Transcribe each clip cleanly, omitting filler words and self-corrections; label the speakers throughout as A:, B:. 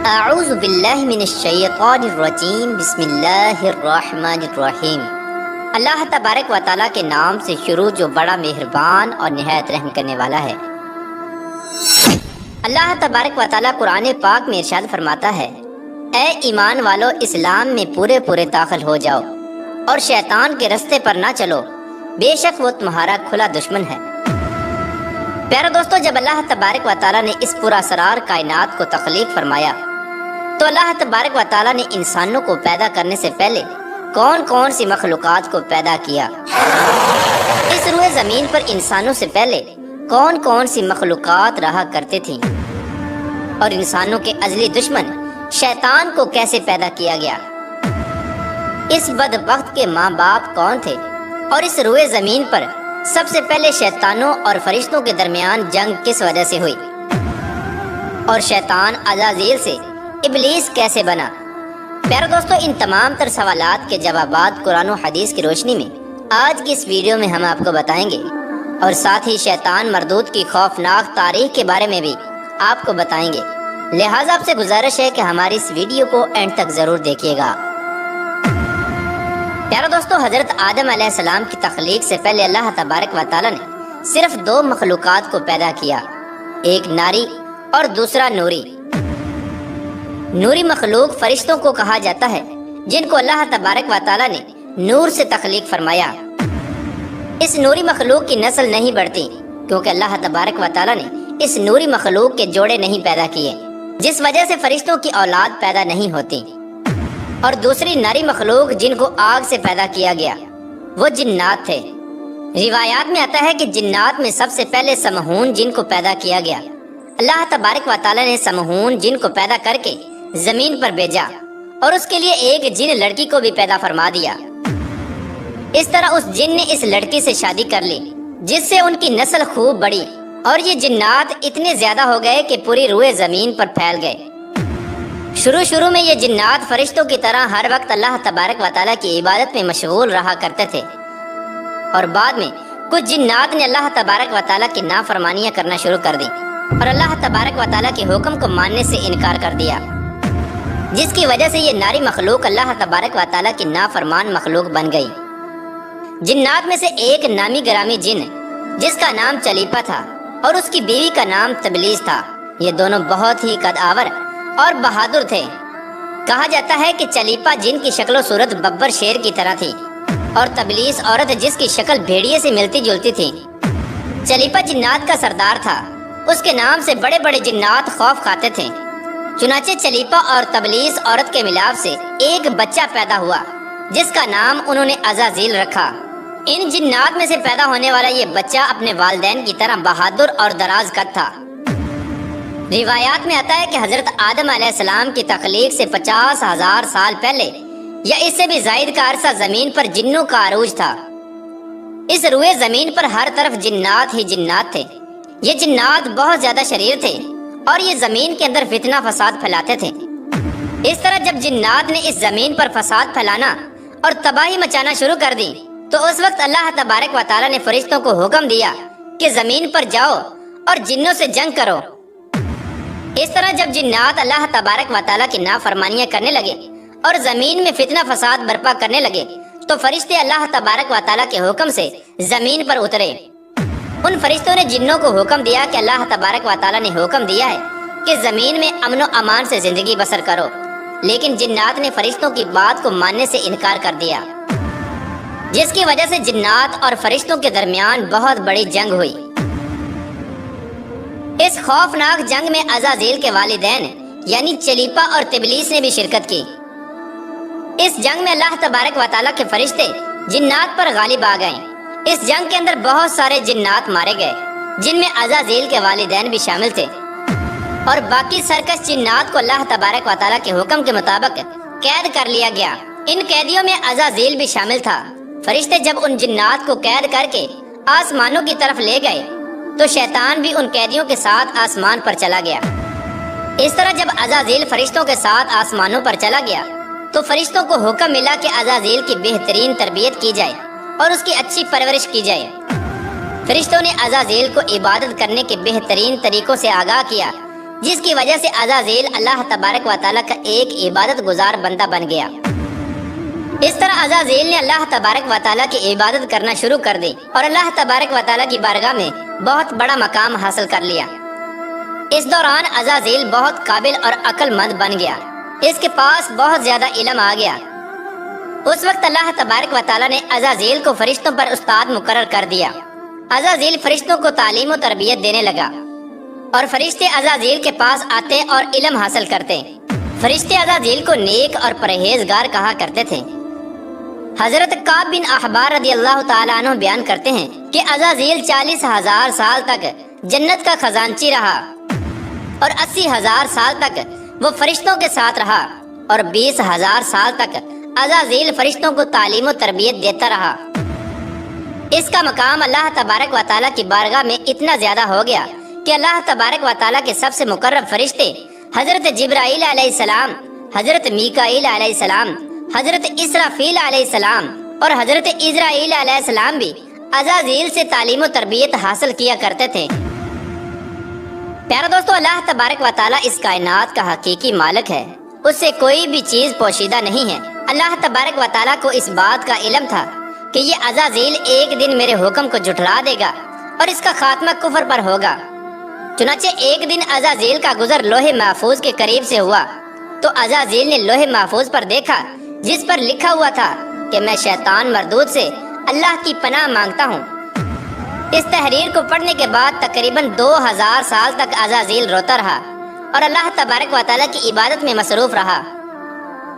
A: اعوذ باللہ من الشیطان الرجیم بسم اللہ الرحمن الرحیم۔ اللہ تبارک و تعالیٰ کے نام سے شروع جو بڑا مہربان اور نہایت رحم کرنے والا ہے۔ اللہ تبارک و تعالیٰ قرآن پاک میں ارشاد فرماتا ہے، اے ایمان والو اسلام میں پورے داخل ہو جاؤ اور شیطان کے رستے پر نہ چلو، بے شک وہ تمہارا کھلا دشمن ہے۔ پیارے دوستو، جب اللہ تبارک و تعالیٰ نے اس پورا اسرار کائنات کو تخلیق فرمایا تو اللہ تبارک و تعالیٰ نے انسانوں کو پیدا کرنے سے پہلے کون سی مخلوقات کو پیدا کیا۔ اس روئے زمین پر انسانوں سے پہلے کون سی مخلوقات رہا کرتے تھیں، اور انسانوں کے ازلی دشمن شیطان کو کیسے پیدا کیا گیا، اس بدبخت کے ماں باپ کون تھے، اور اس روئے زمین پر سب سے پہلے شیطانوں اور فرشتوں کے درمیان جنگ کس وجہ سے ہوئی، اور شیطان عزازیل سے ابلیس کیسے بنا۔ پیارے دوستو، ان تمام تر سوالات کے جوابات قرآن و حدیث کی روشنی میں آج کی اس ویڈیو میں ہم آپ کو بتائیں گے، اور ساتھ ہی شیطان مردود کی خوفناک تاریخ کے بارے میں بھی آپ کو بتائیں گے۔ لہٰذا آپ سے گزارش ہے کہ ہماری اس ویڈیو کو اینڈ تک ضرور دیکھیے گا۔ پیارے دوستو، حضرت آدم علیہ السلام کی تخلیق سے پہلے اللہ تبارک و تعالیٰ نے صرف دو مخلوقات کو پیدا کیا، ایک ناری اور دوسرا نوری۔ نوری مخلوق فرشتوں کو کہا جاتا ہے، جن کو اللہ تبارک و تعالیٰ نے نور سے تخلیق فرمایا۔ اس نوری مخلوق کی نسل نہیں بڑھتی کیونکہ اللہ تبارک و تعالیٰ نے اس نوری مخلوق کے جوڑے نہیں پیدا کیے، جس وجہ سے فرشتوں کی اولاد پیدا نہیں ہوتی۔ اور دوسری ناری مخلوق جن کو آگ سے پیدا کیا گیا وہ جنات تھے۔ روایات میں آتا ہے کہ جنات میں سب سے پہلے سمہون جن کو پیدا کیا گیا۔ اللہ تبارک و تعالیٰ نے سمہون جن کو پیدا کر کے زمین پر بھیجا، اور اس کے لیے ایک جن لڑکی کو بھی پیدا فرما دیا۔ اس طرح اس جن نے اس لڑکی سے شادی کر لی، جس سے ان کی نسل خوب بڑھی، اور یہ جنات اتنے زیادہ ہو گئے کہ پوری روئے زمین پر پھیل گئے۔ شروع میں یہ جنات فرشتوں کی طرح ہر وقت اللہ تبارک و تعالیٰ کی عبادت میں مشغول رہا کرتے تھے، اور بعد میں کچھ جنات نے اللہ تبارک و تعالیٰ کی نافرمانیاں کرنا شروع کر دی، اور اللہ تبارک و تعالیٰ کے حکم کو ماننے سے انکار کر دیا، جس کی وجہ سے یہ ناری مخلوق اللہ تبارک و تعالیٰ کی نافرمان مخلوق بن گئی۔ جنات میں سے ایک نامی گرامی جن جس کا نام چلیپا تھا، اور اس کی بیوی کا نام تبلیس تھا۔ یہ دونوں بہت ہی قد آور اور بہادر تھے۔ کہا جاتا ہے کہ چلیپا جن کی شکل و صورت ببر شیر کی طرح تھی، اور تبلیس عورت جس کی شکل بھیڑیے سے ملتی جلتی تھی۔ چلیپا جنات کا سردار تھا، اس کے نام سے بڑے جنات خوف کھاتے تھے۔ چنانچہ چلیپا اور تبلیس عورت کے ملاپ سے ایک بچہ پیدا ہوا، جس کا نام انہوں نے عزازیل رکھا۔ ان جنات میں سے پیدا ہونے والا یہ بچہ اپنے والدین کی طرح بہادر اور دراز قد تھا۔ روایات میں آتا ہے کہ حضرت آدم علیہ السلام کی تخلیق سے 50,000 سال پہلے یا اس سے بھی زائد کا عرصہ زمین پر جنوں کا عروج تھا۔ اس روئے زمین پر ہر طرف جنات ہی جنات تھے۔ یہ جنات بہت زیادہ شریر تھے، اور یہ زمین کے اندر فتنہ فساد پھیلاتے تھے۔ اس طرح جب جنات نے اس زمین پر فساد پھیلانا اور تباہی مچانا شروع کر دی تو اس وقت اللہ تبارک و تعالیٰ نے فرشتوں کو حکم دیا کہ زمین پر جاؤ اور جنوں سے جنگ کرو۔ اس طرح جب جنات اللہ تبارک و تعالیٰ کی نافرمانیاں کرنے لگے اور زمین میں فتنہ فساد برپا کرنے لگے تو فرشتے اللہ تبارک و تعالیٰ کے حکم سے زمین پر اترے۔ ان فرشتوں نے جنوں کو حکم دیا کہ اللہ تبارک و تعالیٰ نے حکم دیا ہے کہ زمین میں امن و امان سے زندگی بسر کرو، لیکن جنات نے فرشتوں کی بات کو ماننے سے انکار کر دیا، جس کی وجہ سے جنات اور فرشتوں کے درمیان بہت بڑی جنگ ہوئی۔ اس خوفناک جنگ میں عزازیل کے والدین یعنی چلیپا اور تبلیس نے بھی شرکت کی۔ اس جنگ میں اللہ تبارک و تعالیٰ کے فرشتے جنات پر غالب آ گئے۔ اس جنگ کے اندر بہت سارے جنات مارے گئے، جن میں عزازیل کے والدین بھی شامل تھے، اور باقی سرکش جنات کو اللہ تبارک و تعالیٰ کے حکم کے مطابق قید کر لیا گیا۔ ان قیدیوں میں عزازیل بھی شامل تھا۔ فرشتے جب ان جنات کو قید کر کے آسمانوں کی طرف لے گئے تو شیطان بھی ان قیدیوں کے ساتھ آسمان پر چلا گیا۔ اس طرح جب عزازیل فرشتوں کے ساتھ آسمانوں پر چلا گیا تو فرشتوں کو حکم ملا کہ عزازیل کی بہترین تربیت کی جائے اور اس کی اچھی پرورش کی جائے۔ فرشتوں نے عزازیل کو عبادت کرنے کے بہترین طریقوں سے آگاہ کیا، جس کی وجہ سے عزازیل اللہ تبارک و تعالیٰ کا ایک عبادت گزار بندہ بن گیا۔ اس طرح عزازیل نے اللہ تبارک و تعالیٰ کی عبادت کرنا شروع کر دی اور اللہ تبارک و تعالیٰ کی بارگاہ میں بہت بڑا مقام حاصل کر لیا۔ اس دوران عزازیل بہت قابل اور عقل مند بن گیا، اس کے پاس بہت زیادہ علم آ گیا۔ اس وقت اللہ تبارک و تعالیٰ نے عزازیل کو فرشتوں پر استاد مقرر کر دیا۔ عزازیل فرشتوں کو تعلیم و تربیت دینے لگا اور فرشتے عزازیل کے پاس آتے اور علم حاصل کرتے۔ فرشتے عزازیل کو نیک اور پرہیزگار کہا کرتے تھے۔ حضرت کعب بن احبار رضی اللہ تعالیٰ عنہ بیان کرتے ہیں کہ عزازیل 40,000 سال تک جنت کا خزانچی رہا اور 80,000 سال تک وہ فرشتوں کے ساتھ رہا اور 20,000 سال تک عزازیل فرشتوں کو تعلیم و تربیت دیتا رہا۔ اس کا مقام اللہ تبارک و تعالیٰ کی بارگاہ میں اتنا زیادہ ہو گیا کہ اللہ تبارک و تعالیٰ کے سب سے مقرب فرشتے حضرت جبرائیل علیہ السلام، حضرت میکائیل علیہ السلام، حضرت اسرافیل علیہ السلام اور حضرت عزرائیل علیہ السلام بھی عزازیل سے تعلیم و تربیت حاصل کیا کرتے تھے۔ پیارا دوستو، اللہ تبارک و تعالیٰ اس کائنات کا حقیقی مالک ہے، اس سے کوئی بھی چیز پوشیدہ نہیں ہے۔ اللہ تبارک و تعالیٰ کو اس بات کا علم تھا کہ یہ عزازیل ایک دن میرے حکم کو جھٹلا دے گا اور اس کا خاتمہ کفر پر ہوگا۔ چنانچہ ایک دن عزازیل کا گزر لوح محفوظ کے قریب سے ہوا تو عزازیل نے لوح محفوظ پر دیکھا جس پر لکھا ہوا تھا کہ میں شیطان مردود سے اللہ کی پناہ مانگتا ہوں۔ اس تحریر کو پڑھنے کے بعد تقریباً 2000 سال تک عزازیل روتا رہا اور اللہ تبارک و تعالیٰ کی عبادت میں مصروف رہا۔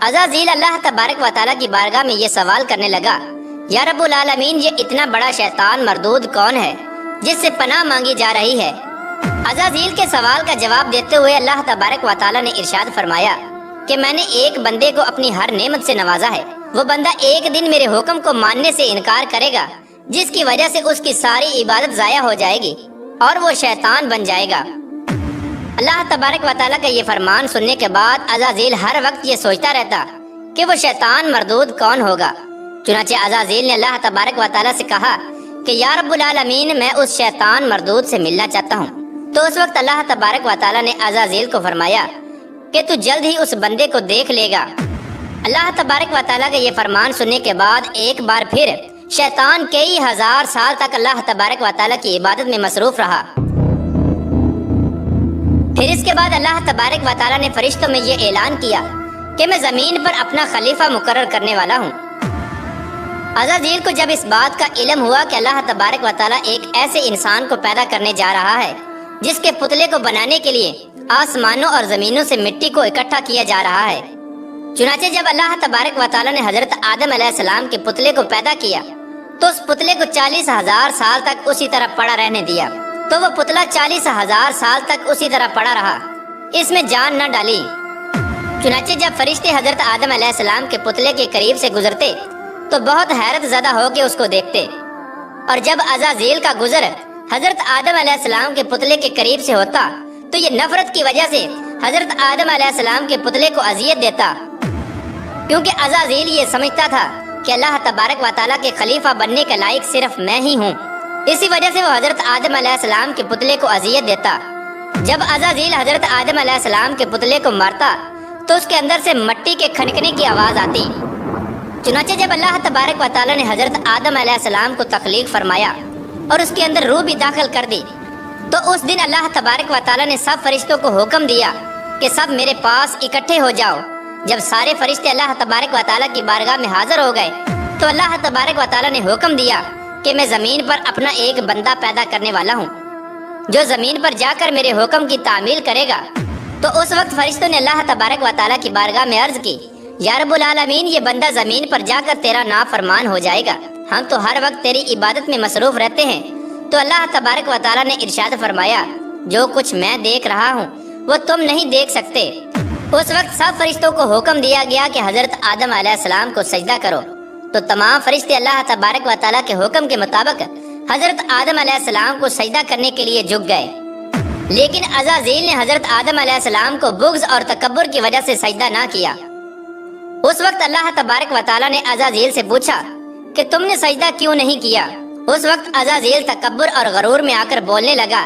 A: عزازیل اللہ تبارک و تعالیٰ کی بارگاہ میں یہ سوال کرنے لگا، یا رب العالمین، یہ اتنا بڑا شیطان مردود کون ہے جس سے پناہ مانگی جا رہی ہے؟ عزازیل کے سوال کا جواب دیتے ہوئے اللہ تبارک و تعالیٰ نے ارشاد فرمایا کہ میں نے ایک بندے کو اپنی ہر نعمت سے نوازا ہے۔ وہ بندہ ایک دن میرے حکم کو ماننے سے انکار کرے گا جس کی وجہ سے اس کی ساری عبادت ضائع ہو جائے گی اور وہ شیطان بن جائے گا۔ اللہ تبارک و تعالیٰ کا یہ فرمان سننے کے بعد عزازیل ہر وقت یہ سوچتا رہتا کہ وہ شیطان مردود کون ہوگا۔ چنانچہ عزازیل نے اللہ تبارک و تعالیٰ سے کہا کہ یا رب العالمین، میں اس شیطان مردود سے ملنا چاہتا ہوں۔ تو اس وقت اللہ تبارک و تعالیٰ نے عزازیل کو فرمایا کہ تو جلد ہی اس بندے کو دیکھ لے گا۔ اللہ تبارک و تعالیٰ کا یہ فرمان سننے کے بعد ایک بار پھر شیطان کئی ہزار سال تک اللہ تبارک و تعالیٰ کی عبادت میں مصروف رہا۔ پھر اس کے بعد اللہ تبارک و تعالیٰ نے فرشتوں میں یہ اعلان کیا کہ میں زمین پر اپنا خلیفہ مقرر کرنے والا ہوں۔ عزازیل کو جب اس بات کا علم ہوا کہ اللہ تبارک و تعالیٰ ایک ایسے انسان کو پیدا کرنے جا رہا ہے جس کے پتلے کو بنانے کے لیے آسمانوں اور زمینوں سے مٹی کو اکٹھا کیا جا رہا ہے، چنانچہ جب اللہ تبارک و تعالیٰ نے حضرت آدم علیہ السلام کے پتلے کو پیدا کیا تو اس پتلے کو 40,000 سال تک اسی طرح پڑا رہنے دیا، تو وہ پتلا 40,000 سال تک اسی طرح پڑا رہا، اس میں جان نہ ڈالی۔ چنانچہ جب فرشتے حضرت آدم علیہ السلام کے پتلے کے قریب سے گزرتے تو بہت حیرت زدہ ہو کے اس کو دیکھتے، اور جب عزازیل کا گزر حضرت آدم علیہ السلام کے پتلے کے قریب سے ہوتا تو یہ نفرت کی وجہ سے حضرت آدم علیہ السلام کے پتلے کو اذیت دیتا، کیونکہ عزازیل یہ سمجھتا تھا کہ اللہ تبارک و تعالیٰ کے خلیفہ بننے کے لائق صرف میں ہی ہوں، اسی وجہ سے وہ حضرت آدم علیہ السلام کے پتلے کو اذیت دیتا۔ جب عزازیل حضرت آدم علیہ السلام کے پتلے کو مارتا تو اس کے اندر سے مٹی کے کھنکنے کی آواز آتی۔ چنانچہ جب اللہ تبارک و تعالیٰ نے حضرت آدم علیہ السلام کو تخلیق فرمایا اور اس کے اندر روح بھی داخل کر دی تو اس دن اللہ تبارک و تعالیٰ نے سب فرشتوں کو حکم دیا کہ سب میرے پاس اکٹھے ہو جاؤ۔ جب سارے فرشتے اللہ تبارک و تعالیٰ کی بارگاہ میں حاضر ہو گئے تو اللہ تبارک و تعالیٰ نے حکم دیا کہ میں زمین پر اپنا ایک بندہ پیدا کرنے والا ہوں جو زمین پر جا کر میرے حکم کی تعمیل کرے گا۔ تو اس وقت فرشتوں نے اللہ تبارک و تعالیٰ کی بارگاہ میں عرض کی، یا رب العالمین، یہ بندہ زمین پر جا کر تیرا نافرمان ہو جائے گا، ہم تو ہر وقت تیری عبادت میں مصروف رہتے ہیں۔ تو اللہ تبارک و تعالیٰ نے ارشاد فرمایا، جو کچھ میں دیکھ رہا ہوں وہ تم نہیں دیکھ سکتے۔ اس وقت سب فرشتوں کو حکم دیا گیا کہ حضرت آدم علیہ السلام کو سجدہ کرو، تو تمام فرشتے اللہ تبارک و تعالیٰ کے حکم کے مطابق حضرت آدم علیہ السلام کو سجدہ کرنے کے لیے جھک گئے، لیکن عزازیل نے حضرت آدم علیہ السلام کو بغض اور تکبر کی وجہ سے سجدہ نہ کیا۔ اس وقت اللہ تبارک و تعالیٰ نے عزازیل سے پوچھا کہ تم نے سجدہ کیوں نہیں کیا؟ اس وقت عزازیل تکبر اور غرور میں آ کر بولنے لگا،